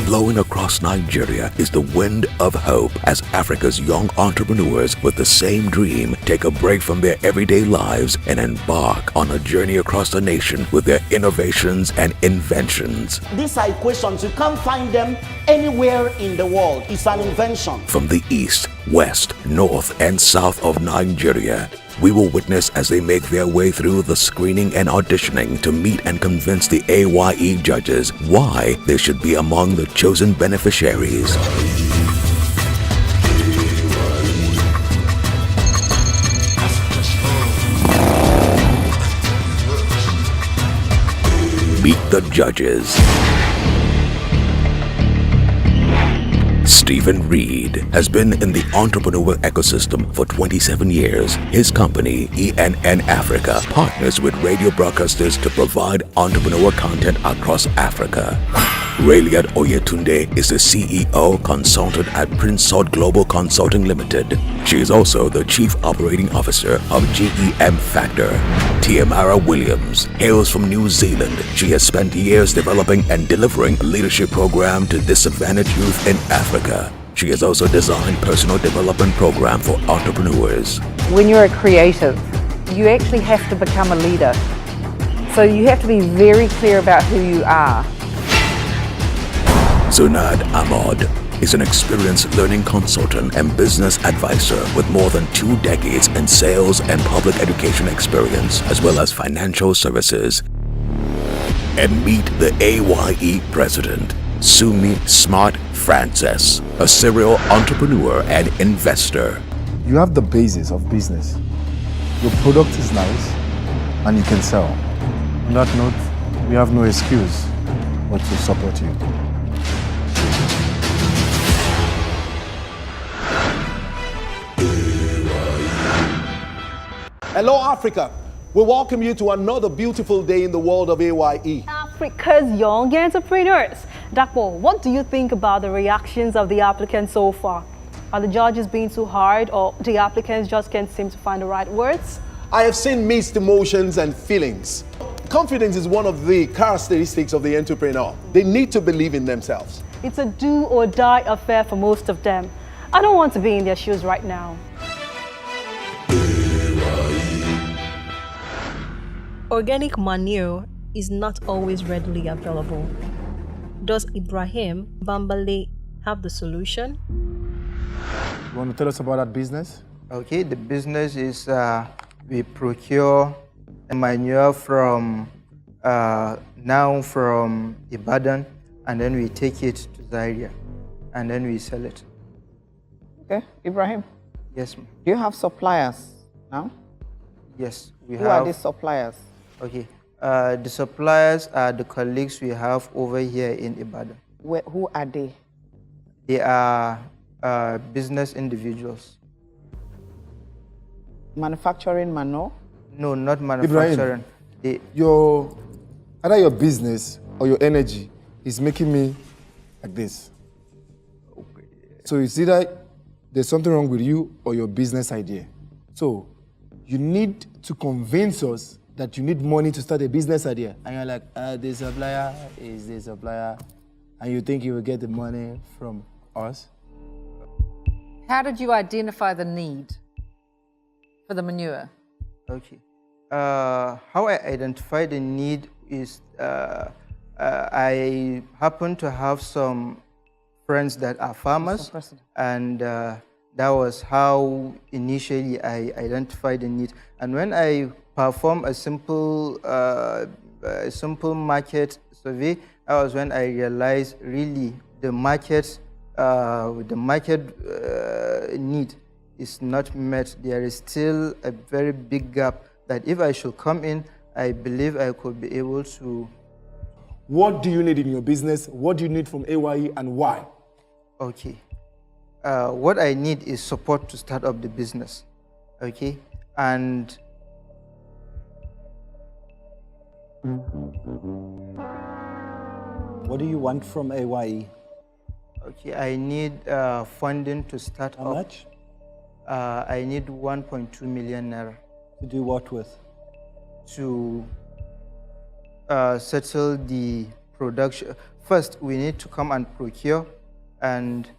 Blowing across Nigeria is the wind of hope as Africa's young entrepreneurs with the same dream take a break from their everyday lives and embark on a journey across the nation with their innovations and inventions. These are equations. You can't find them anywhere in the world. It's an invention. From the east, west, north, and south of Nigeria, we will witness as they make their way through the screening and auditioning to meet and convince the A.Y.E judges why they should be among the chosen beneficiaries. Meet the judges. Stephen Reed has been in the entrepreneurial ecosystem for 27 years. His company, ENN Africa, partners with radio broadcasters to provide entrepreneurial content across Africa. Rayliat Oyetunde is the CEO consultant at Prince Salt Global Consulting Limited. She is also the Chief Operating Officer of GEM Factor. Tiamara Williams hails from New Zealand. She has spent years developing and delivering a leadership program to disadvantaged youth in Africa. She has also designed personal development program for entrepreneurs. When you're a creative, you actually have to become a leader. So you have to be very clear about who you are. Zunad Ahmad is an experienced learning consultant and business advisor with more than 2 decades in sales and public education experience, as well as financial services. And meet the A.Y.E president, Sumi Smart Francis, a serial entrepreneur and investor. You have the basis of business. Your product is nice and you can sell. On that note, we have no excuse but to support you. Hello, Africa. We welcome you to another beautiful day in the world of A.Y.E. Africa's young entrepreneurs. Dakpo, what do you think about the reactions of the applicants so far? Are the judges being too hard, or the applicants just can't seem to find the right words? I have seen mixed emotions and feelings. Confidence is one of the characteristics of the entrepreneur. They need to believe in themselves. It's a do or die affair for most of them. I don't want to be in their shoes right now. Organic manure is not always readily available. Does Ibrahim Bambale have the solution? You want to tell us about that business? Okay, the business is we procure manure from from Ibadan, and then we take it to Zaria, and then we sell it. Okay, Ibrahim. Yes, ma'am. Do you have suppliers now? Yes, we have. Who are these suppliers? Okay, the suppliers are the colleagues we have over here in Ibadan. Who are they? They are business individuals. Manufacturing manure? No, not manufacturing. Ibrahim, either your business or your energy is making me like this. Okay. So it's either there's something wrong with you or your business idea. So you need to convince us that you need money to start a business idea. And you're like, the supplier is the supplier. And you think you will get the money from us? How did you identify the need for the manure? Okay. How I identify the need is I happen to have some friends that are farmers, and that was how initially I identified the need. And when I perform a simple market survey, that was when I realized really the market need is not met. There is still a very big gap that if I should come in, I believe I could be able to. What do you need in your business? What do you need from A.Y.E and why? Okay. What I need is support to start up the business. Okay. And what do you want from A.Y.E? Okay, I need funding to start up. How much? I need 1.2 million naira. To do what with? To settle the production. First, we need to come and procure, and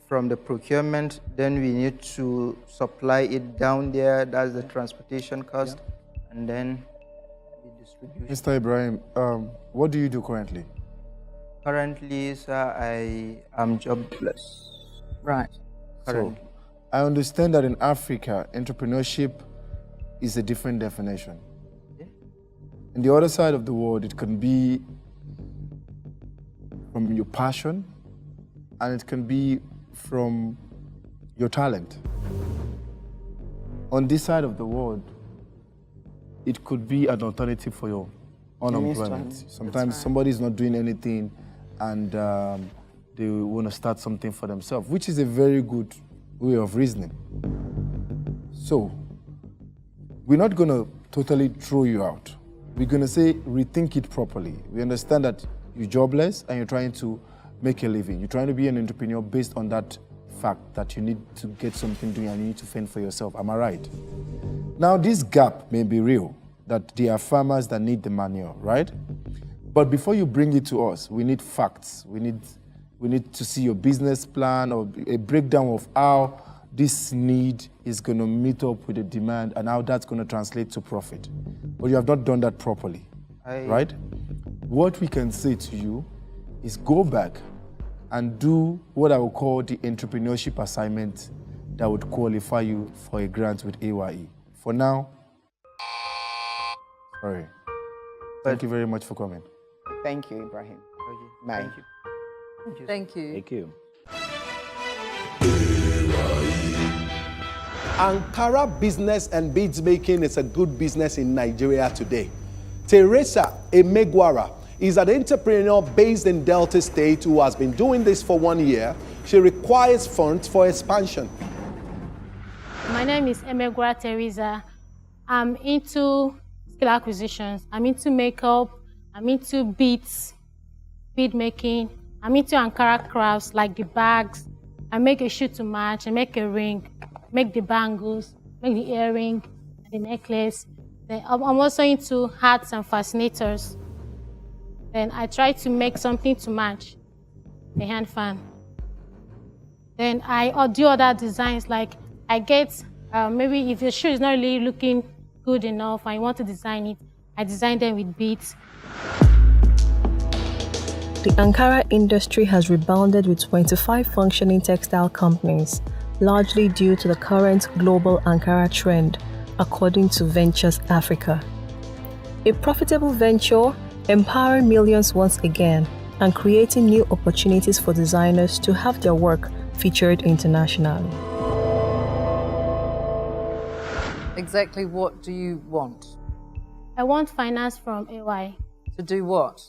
from the procurement, then we need to supply it down there. That's the transportation cost, and then the distribution. Mr. Ibrahim, what do you do currently? Currently, sir, I am jobless. Right. Currently. So, I understand that in Africa, entrepreneurship is a different definition. In the other side of the world, it can be from your passion, and it can be from your talent. On this side of the world, it could be an alternative for your unemployment. Sometimes somebody is not doing anything, and they want to start something for themselves, which is a very good way of reasoning. So, we're not going to totally throw you out. We're going to say, rethink it properly. We understand that you're jobless and you're trying to make a living. You're trying to be an entrepreneur based on that fact that you need to get something doing and you need to fend for yourself. Am I right? Now, this gap may be real, that there are farmers that need the manure, right? But before you bring it to us, we need facts. We need to see your business plan or a breakdown of how this need is going to meet up with the demand and how that's going to translate to profit. But you have not done that properly, right? What we can say to you is go back and do what I would call the entrepreneurship assignment that would qualify you for a grant with A.Y.E. For now, sorry. Thank you very much for coming. Thank you, Ibrahim. Bye. Thank you. Thank you. Ankara business and beads making is a good business in Nigeria today. Theresa Emegwara is an entrepreneur based in Delta State who has been doing this for 1 year. She requires funds for expansion. My name is Emegwara Theresa. I'm into skill acquisitions. I'm into makeup. I'm into beads, bead making. I'm into Ankara crafts like the bags. I make a shoe to match. I make a ring, make the bangles, make the earring, the necklace. Then I'm also into hats and fascinators. Then I try to make something to match, a hand fan. Then I do other designs, like I get, maybe if the shoe is not really looking good enough, I want to design it, I design them with beads. The Ankara industry has rebounded with 25 functioning textile companies, largely due to the current global Ankara trend, according to Ventures Africa. A profitable venture, empowering millions once again and creating new opportunities for designers to have their work featured internationally. Exactly what do you want? I want finance from A.Y.E. To do what?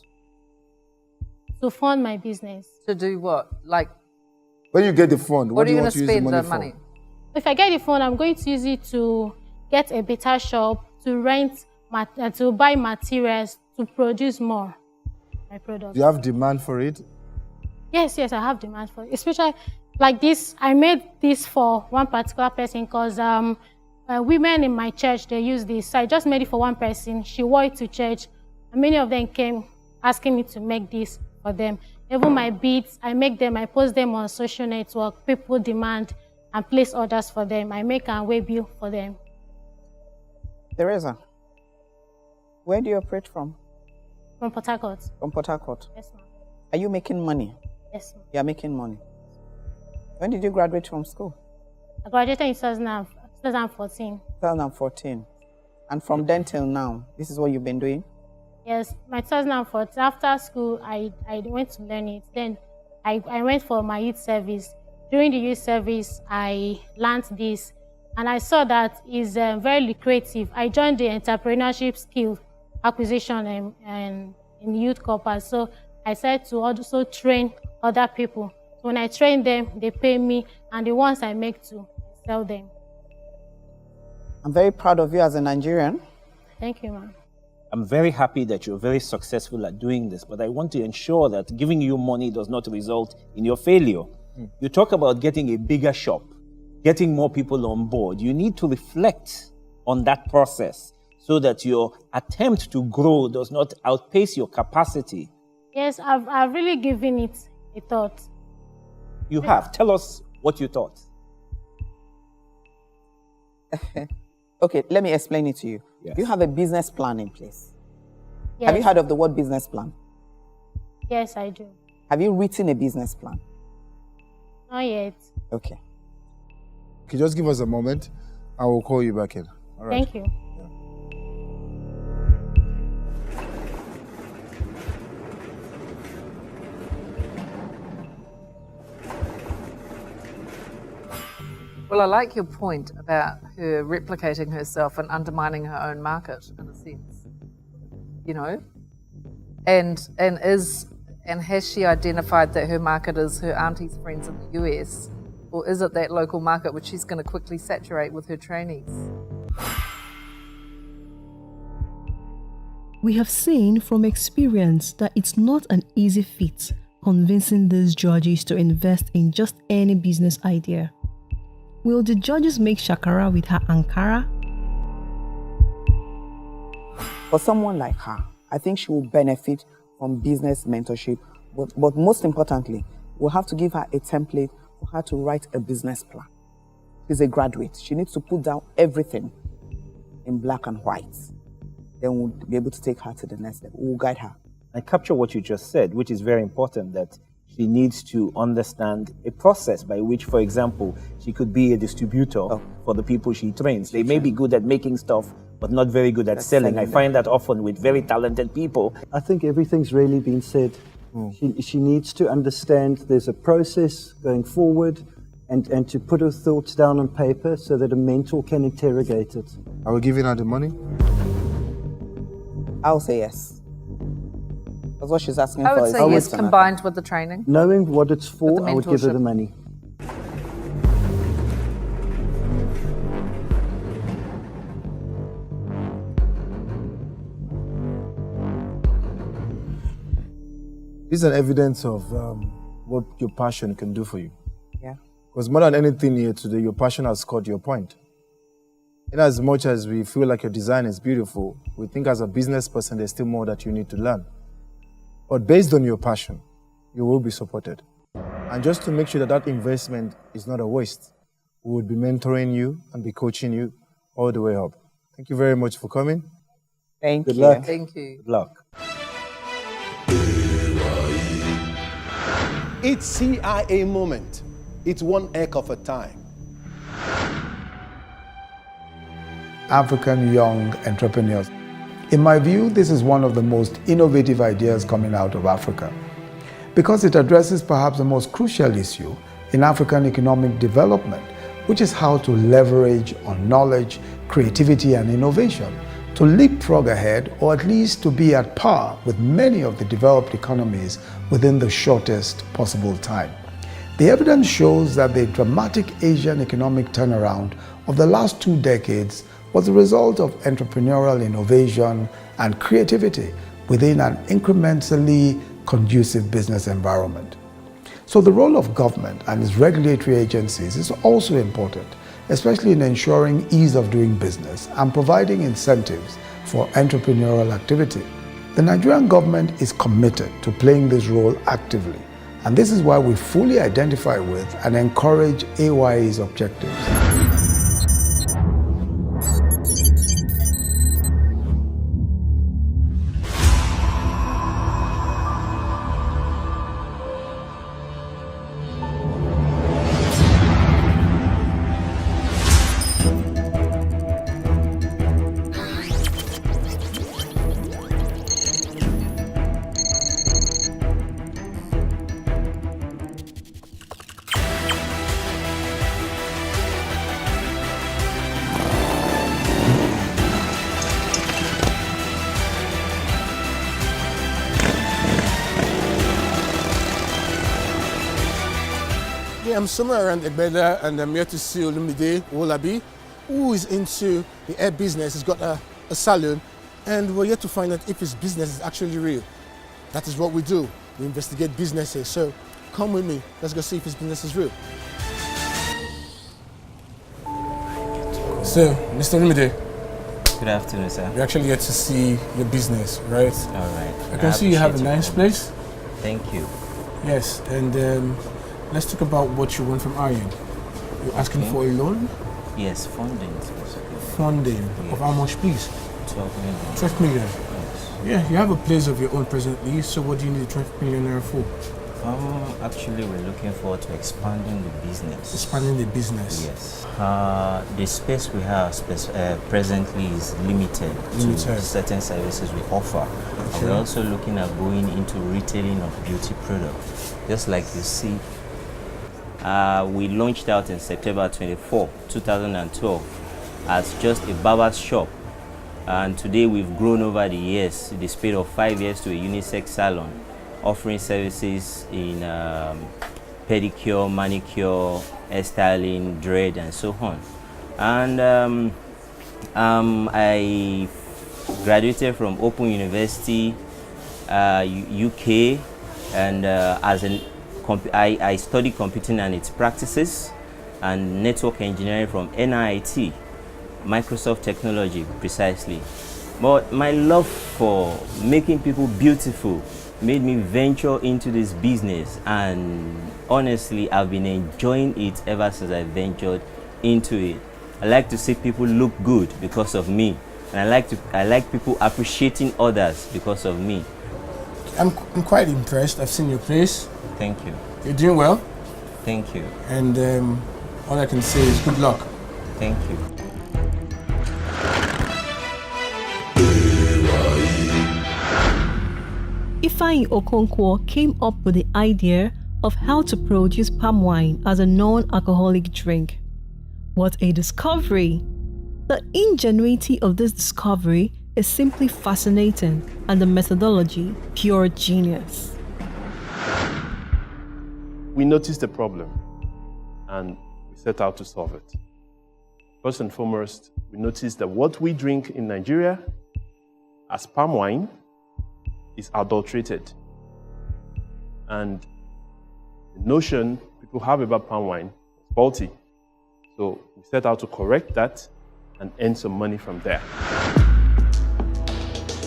To fund my business. To do what? Like, when you get the fund, what do you want to use the money for? If I get the fund, I'm going to use it to get a better shop, to rent, to buy materials, to produce more my products. Do you have demand for it? Yes, I have demand for it. Especially like this, I made this for one particular person because women in my church, they use this. So I just made it for one person. She wore it to church. And many of them came asking me to make this for them. Even my beads, I make them, I post them on social network. People demand and place orders for them. I make a way bill for them. Theresa, where do you operate from? From Port Harcourt. From Port Harcourt? Yes, ma'am. Are you making money? Yes, ma'am. You are making money. When did you graduate from school? I graduated in 2014. 2014. And from then till now, this is what you've been doing? Yes, my 2014, after school, I went to learn it. Then I went for my youth service. During the youth service, I learned this, and I saw that it's very lucrative. I joined the entrepreneurship skill acquisition and in youth corpus. So I said to also train other people. So when I train them, they pay me, and the ones I make to sell them. I'm very proud of you as a Nigerian. Thank you, ma'am. I'm very happy that you're very successful at doing this, but I want to ensure that giving you money does not result in your failure. You talk about getting a bigger shop, getting more people on board. You need to reflect on that process so that your attempt to grow does not outpace your capacity? Yes, I've really given it a thought. You have. Tell us what you thought. Okay, let me explain it to you. Yes. You have a business plan in place. Yes. Have you heard of the word business plan? Yes, I do. Have you written a business plan? Not yet. Okay. Okay, just give us a moment. I will call you back in. All right. Thank you. Well, I like your point about her replicating herself and undermining her own market, in a sense. You know, and has she identified that her market is her auntie's friends in the US, or is it that local market which she's going to quickly saturate with her trainees? We have seen from experience that it's not an easy feat convincing these judges to invest in just any business idea. Will the judges make shakara with her Ankara? For someone like her, I think she will benefit from business mentorship, but most importantly, we'll have to give her a template for her to write a business plan. She's a graduate. She needs to put down everything in black and white. Then we'll be able to take her to the next level. We'll guide her. I capture what you just said, which is very important, that she needs to understand a process by which, for example, she could be a distributor for the people she trains. They may be good at making stuff, but not very good at selling. I find that often with very talented people. I think everything's really been said. She needs to understand there's a process going forward and to put her thoughts down on paper so that a mentor can interrogate it. Are we giving her the money? I'll say yes. That's what she's asking I for. would say yes, combined with the training. Knowing what it's for, the I would give her mentorship. the money. This is an evidence of what your passion can do for you. Yeah. Because more than anything here today, your passion has scored your point. In as much as we feel like your design is beautiful, we think as a business person, there's still more that you need to learn. But based on your passion, you will be supported. And just to make sure that that investment is not a waste, we would be mentoring you and be coaching you all the way up. Thank you very much for coming. Thank Good you. luck. Thank you. Good luck. It's CIA moment. It's one heck of a time. African young entrepreneurs. In my view, this is one of the most innovative ideas coming out of Africa because it addresses perhaps the most crucial issue in African economic development, which is how to leverage on knowledge, creativity, and innovation to leapfrog ahead, or at least to be at par with many of the developed economies within the shortest possible time. The evidence shows that the dramatic Asian economic turnaround of the last 2 decades was the result of entrepreneurial innovation and creativity within an incrementally conducive business environment. So the role of government and its regulatory agencies is also important, especially in ensuring ease of doing business and providing incentives for entrepreneurial activity. The Nigerian government is committed to playing this role actively, and this is why we fully identify with and encourage A.Y.E's objectives. Yeah, I'm somewhere around Egbeda and I'm here to see Olumide Wolabi, who is into the hair business. He's got a salon and we're here to find out if his business is actually real. That is what we do. We investigate businesses. So come with me. Let's go see if his business is real. So, Mr. Olumide, Good afternoon, sir. We actually get to see your business, right? All right. I can see you have a nice place. Thank you. Yes, and let's talk about what you want from Aryan. You're asking for a loan? Yes, funding. Funding. Yes. Of how much, please? 12 million. 12 million? Yes. Yeah, you have a place of your own presently, so what do you need 12 million naira for? Actually, we're looking forward to expanding the business. Expanding the business? Yes. The space we have presently is limited to certain services we offer. Okay. We're also looking at going into retailing of beauty products. Just like you see, we launched out in September 24, 2012 as just a barber's shop. And today we've grown over the years, the span of 5 years, to a unisex salon, offering services in pedicure, manicure, hairstyling, dread, and so on. And I graduated from Open University, UK, and I studied computing and its practices and network engineering from NIT, Microsoft Technology, precisely. But my love for making people beautiful made me venture into this business, and honestly, I've been enjoying it ever since I ventured into it. I like to see people look good because of me, and I like people appreciating others because of me. I'm quite impressed. I've seen your place. Thank you. You're doing well. Thank you. And all I can say is good luck. Thank you. A.Y.E. Okonkwo came up with the idea of how to produce palm wine as a non-alcoholic drink. What a discovery! The ingenuity of this discovery is simply fascinating, and the methodology pure genius. We noticed a problem and we set out to solve it. First and foremost, we noticed that what we drink in Nigeria as palm wine is adulterated. And the notion people have about palm wine is faulty. So we set out to correct that and earn some money from there.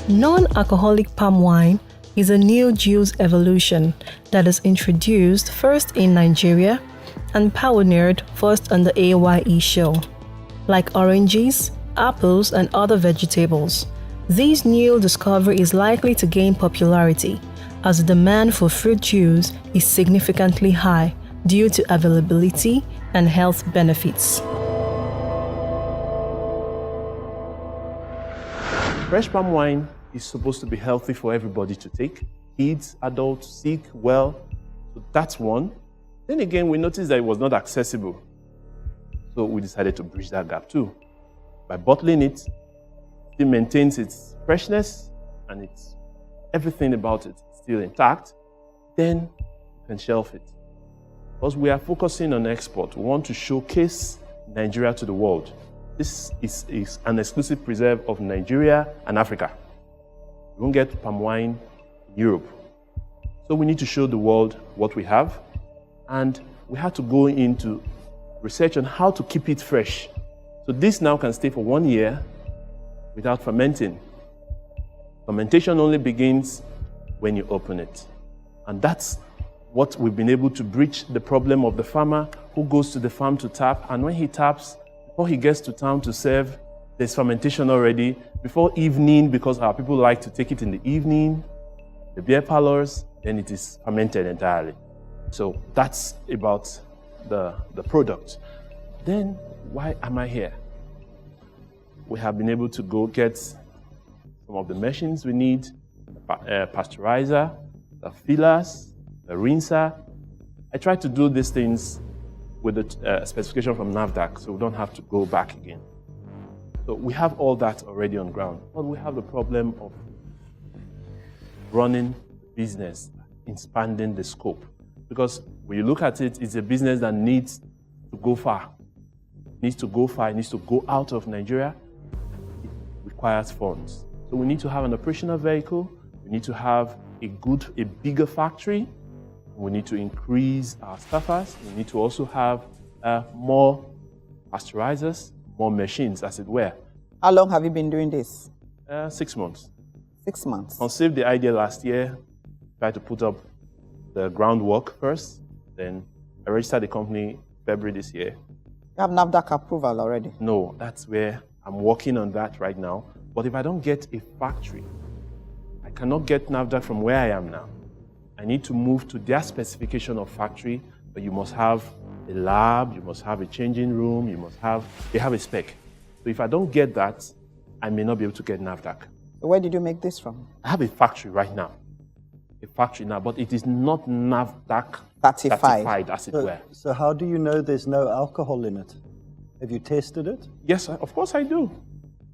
Non-alcoholic palm wine is a new juice evolution that is introduced first in Nigeria and pioneered first on the A.Y.E show. Like oranges, apples, and other vegetables, this new discovery is likely to gain popularity as the demand for fruit juice is significantly high due to availability and health benefits. Fresh palm wine is supposed to be healthy for everybody to take. Kids, adults, sick, well. So that's one. Then again, we noticed that it was not accessible. So we decided to bridge that gap too. By bottling it, it maintains its freshness and it's everything about it still intact. Then you can shelf it. Because we are focusing on export, we want to showcase Nigeria to the world. This is an exclusive preserve of Nigeria and Africa. You won't get palm wine in Europe. So we need to show the world what we have, and we had to go into research on how to keep it fresh. So this now can stay for 1 year without fermenting. Fermentation only begins when you open it. And that's what we've been able to bridge the problem of the farmer who goes to the farm to tap, and when he taps, before he gets to town to serve, there's fermentation already. Before evening, because our people like to take it in the evening, the beer parlors, then it is fermented entirely. So that's about the product. Then why am I here? We have been able to go get some of the machines we need, the pasteurizer, the fillers, the rinser. I try to do these things with the specification from NAFDAC, so we don't have to go back again. So we have all that already on ground, but we have the problem of running the business, expanding the scope. Because when you look at it, it's a business that needs to go far. It needs to go far, it needs to go out of Nigeria. It requires funds. So we need to have an operational vehicle, we need to have a bigger factory, we need to increase our staffers, we need to also have more pasteurizers, more machines, as it were. How long have you been doing this? 6 months. 6 months. Conceived the idea last year, tried to put up the groundwork first, then I registered the company February this year. You have NAFDAC approval already? No, that's where I'm working on that right now. But if I don't get a factory, I cannot get NAFDAC from where I am now. I need to move to their specification of factory, but you must have a lab, you must have a changing room, they have a spec. So if I don't get that, I may not be able to get NAFDAC. So where did you make this from? I have a factory right now. A factory now, but it is not NAFDAC certified, as it were. So how do you know there's no alcohol in it? Have you tested it? Yes, of course I do.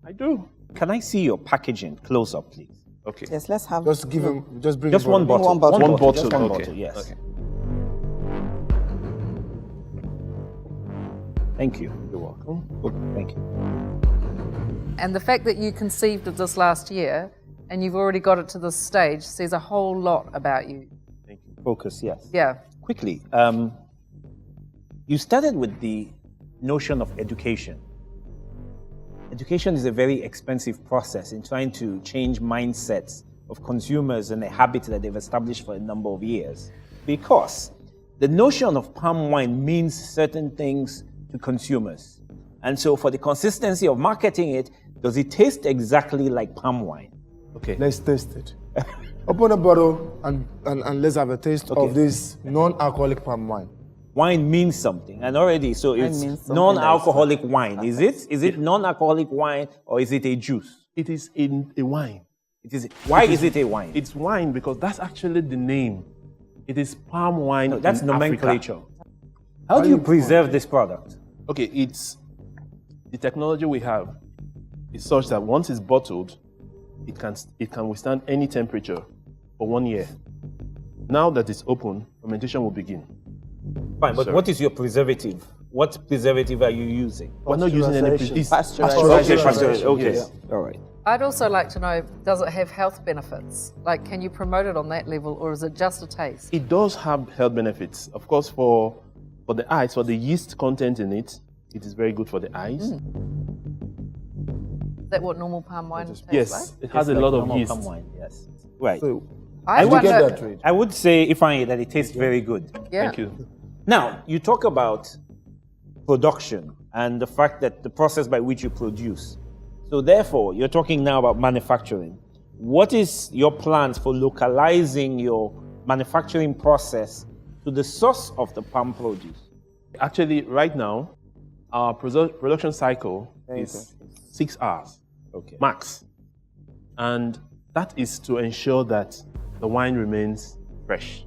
I do. Can I see your packaging close up, please? Okay. Yes, let's have. Just give him. Just bring Just one bottle. One bottle. One bottle. Just one Okay. bottle. Yes. Okay. Thank you. You're welcome. Good. Thank you. And the fact that you conceived of this last year and you've already got it to this stage says a whole lot about you. Thank you. Focus, yes. Yeah. Quickly, you started with the notion of education. Education is a very expensive process in trying to change mindsets of consumers and a habit that they've established for a number of years. Because the notion of palm wine means certain things to consumers. And so for the consistency of marketing it, does it taste exactly like palm wine? Okay. Let's taste it. Open a bottle and let's have a taste of this non-alcoholic palm wine. Wine means something, and already, so it's non-alcoholic wine. Is it non-alcoholic wine, or is it a juice? It is in a wine. It is. Why is it a wine? It's wine because that's actually the name. It is palm wine. No, that's in nomenclature. Africa. How do you preserve this product? Okay, it's the technology we have is such that once it's bottled, it can withstand any temperature for 1 year. Now that it's open, fermentation will begin. Fine, but what is your preservative? What preservative are you using? We're not using any pasteurization. Okay, yes. All right. I'd also like to know, does it have health benefits? Like, can you promote it on that level, or is it just a taste? It does have health benefits. Of course, for the eyes, for the yeast content in it, it is very good for the eyes. Is that what normal palm wine tastes like? Yes, it has a lot of yeast. Palm wine, yes. Right. So, I would say, Ibrahim, that it tastes very good. Yeah. Thank you. Now, you talk about production and the fact that the process by which you produce. So therefore, you're talking now about manufacturing. What is your plans for localizing your manufacturing process to the source of the palm produce? Actually, right now, our production cycle is 6 hours, max. And that is to ensure that the wine remains fresh.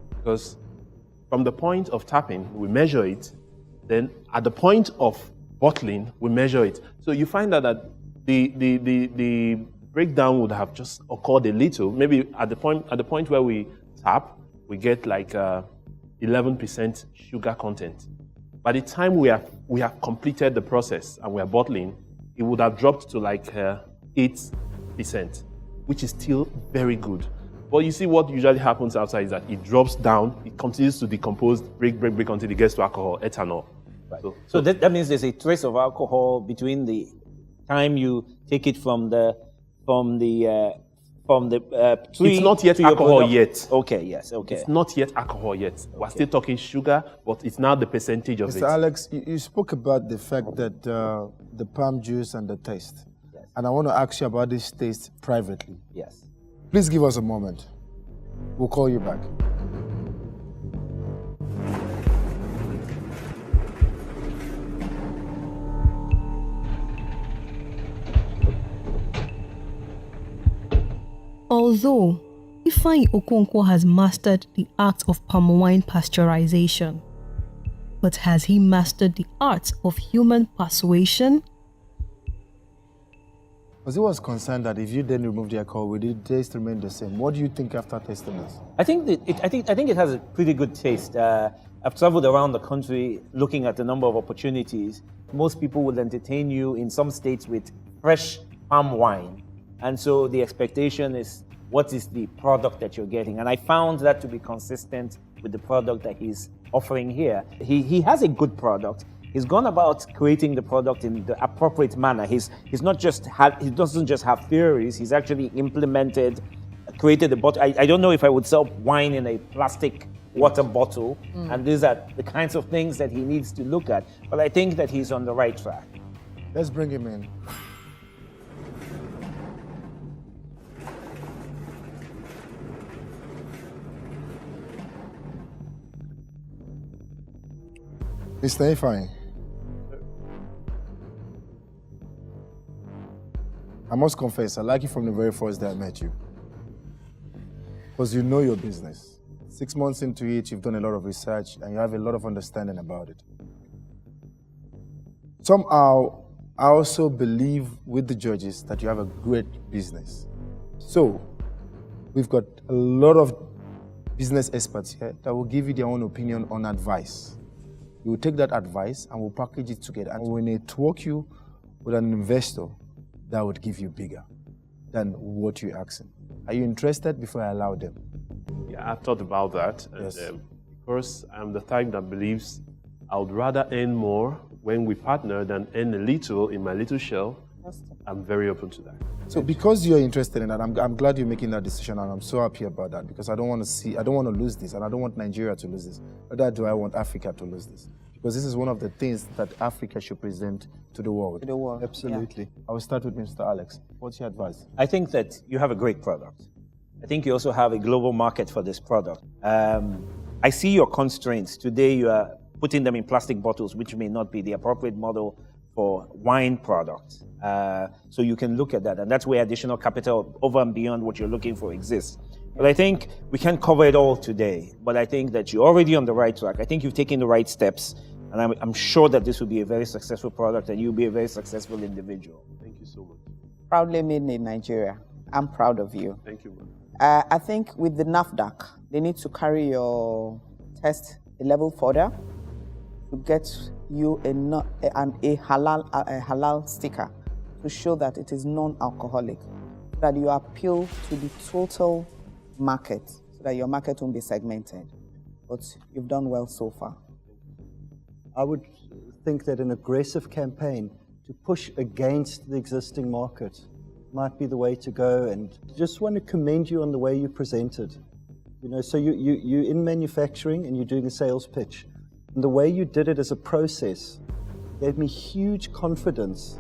Because from the point of tapping, we measure it. Then at the point of bottling, we measure it. So you find that the breakdown would have just occurred a little. Maybe at the point where we tap, we get like 11% sugar content. By the time we have completed the process and we are bottling, it would have dropped to like 8%, which is still very good. But you see what usually happens outside is that it drops down, it continues to decompose, break until it gets to alcohol, ethanol. Right. So that means there's a trace of alcohol between the time you take it from the tree. It's not yet to your alcohol product. yet. Okay, yes, okay. It's not yet alcohol yet. We're still talking sugar, but it's now the percentage of Mr. it. Alex, you spoke about the fact that the palm juice and the taste. Yes. And I want to ask you about this taste privately. Yes. Please give us a moment. We'll call you back. Although Ibrahim Okonkwo has mastered the art of palm wine pasteurization, but has he mastered the art of human persuasion? Because he was concerned that if you then remove the alcohol, will the taste remain the same? What do you think after tasting this? I think it has a pretty good taste. I've traveled around the country looking at a number of opportunities. Most people will entertain you in some states with fresh palm wine. And so the expectation is, what is the product that you're getting? And I found that to be consistent with the product that he's offering here. He has a good product, he's gone about creating the product in the appropriate manner. He doesn't just have theories. He's actually implemented, created a bottle. I don't know if I would sell wine in a plastic water bottle, and these are the kinds of things that he needs to look at. But I think that he's on the right track. Let's bring him in. Mr. Ibrahim, I must confess, I like you from the very first day I met you. Because you know your business. 6 months into it, you've done a lot of research and you have a lot of understanding about it. Somehow, I also believe with the judges that you have a great business. So, we've got a lot of business experts here that will give you their own opinion on advice. You will take that advice and we'll package it together and we'll network you with an investor that would give you bigger than what you're asking. Are you interested before I allow them? Yeah, I've thought about that. Yes. And, of course, I'm the type that believes I would rather earn more when we partner than earn a little in my little shell. I'm very open to that. So because you're interested in that, I'm glad you're making that decision and I'm so happy about that because I don't want to lose this and I don't want Nigeria to lose this. Neither do I want Africa to lose this. Because this is one of the things that Africa should present to the world. To the world. Absolutely. Yeah. I will start with Mr. Alex. What's your advice? I think that you have a great product. I think you also have a global market for this product. I see your constraints. Today you are putting them in plastic bottles, which may not be the appropriate model for wine products. So you can look at that, and that's where additional capital over and beyond what you're looking for exists. But I think we can't cover it all today, but I think that you're already on the right track. I think you've taken the right steps, and I'm sure that this will be a very successful product and you'll be a very successful individual. Thank you so much. Proudly made in Nigeria. I'm proud of you. Thank you, man. I think with the NAFDAC, they need to carry your test a level further to get you a halal sticker to show that it is non-alcoholic, so that you appeal to the total market, so that your market won't be segmented. But you've done well so far. I would think that an aggressive campaign to push against the existing market might be the way to go, and just want to commend you on the way you presented. You know, so you're in manufacturing and you're doing a sales pitch. And the way you did it as a process gave me huge confidence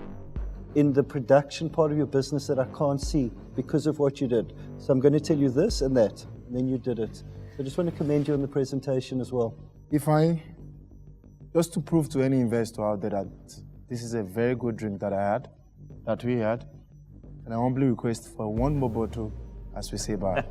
in the production part of your business that I can't see because of what you did. So I'm going to tell you this and that, and then you did it. So I just want to commend you on the presentation as well. Just to prove to any investor out there that this is a very good drink that we had, and I humbly request for one more bottle as we say bye.